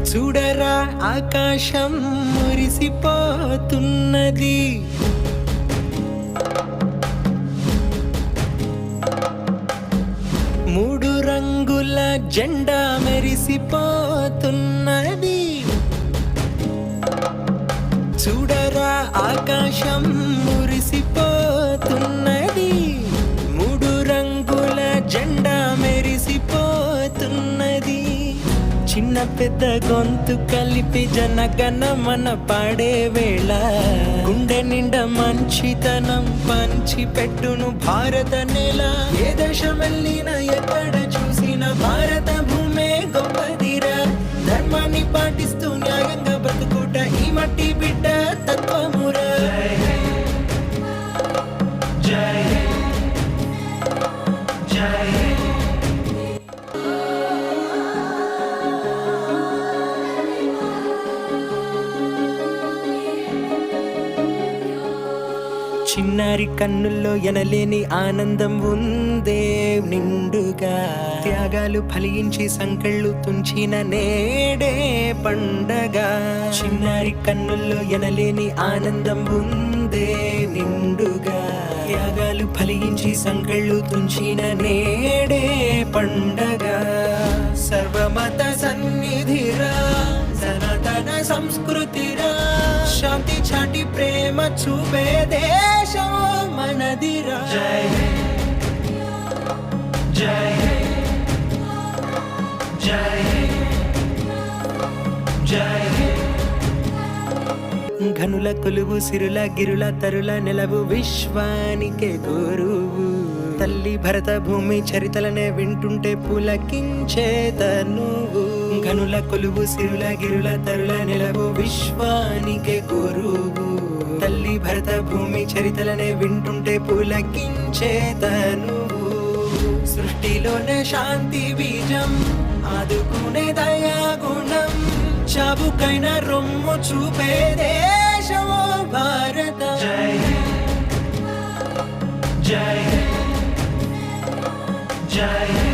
చూడరా ఆకాశం మురిసిపోతున్నది. మూడు రంగుల జెండా మెరిసిపోతున్నది. చూడరా ఆకాశం మురిసిపోతున్నది. మూడు రంగుల జెండా మెరిసిపోతున్నది. చిన్న పెద్ద గొంతు కలిపి జనగణమన పాడే వేళ గుండె నిండా మంచితనం పంచి పెట్టును భారత నేల. ఏ దేశం వెళ్ళినా ఎక్కడ చూసిన భారత భూమే గొప్పదిరా. ధర్మాన్ని పాటిస్తూ న్యాయంగా బతుకుట ఈ మట్టి బిడ్డ తత్వమురా. జై జై చిన్నారి కన్నుల్లో ఎనలేని ఆనందం ఉందే నిండుగా. త్యాగాలు ఫలించి సంకళ్ళు తుంచిన నేడే పండగ. చిన్నారి కన్నుల్లో ఎనలేని ఆనందం ఉందే నిండుగా. త్యాగాలు ఫలించి సంకళ్ళు తుంచిన నేడే పండగ. సర్వమత సన్నిధిరా, సనాతన సంస్కృతిరా. శాంతి చాటి ప్రేమ చూపే దేశం మనదిరా. జై జై జై జై. ఘనుల కొలువు సిరుల గిరుల తరుల నెలవు విశ్వానికే గురువు. తల్లి భరత భూమి చరితలనే వింటుంటే పులకించే తనువు. ఘనుల కొలువు సిరుల గిరుల తరుల నెలవు విశ్వానికే గురువు. తల్లి భరత భూమి చరితలనే వింటుంటే పులకించే తనువు. సృష్టిలోనే శాంతి బీజం ఆదుకునే దయాగుణం. చాబుకైన రొమ్ము చూపే దేశమో భారత. జై జై జై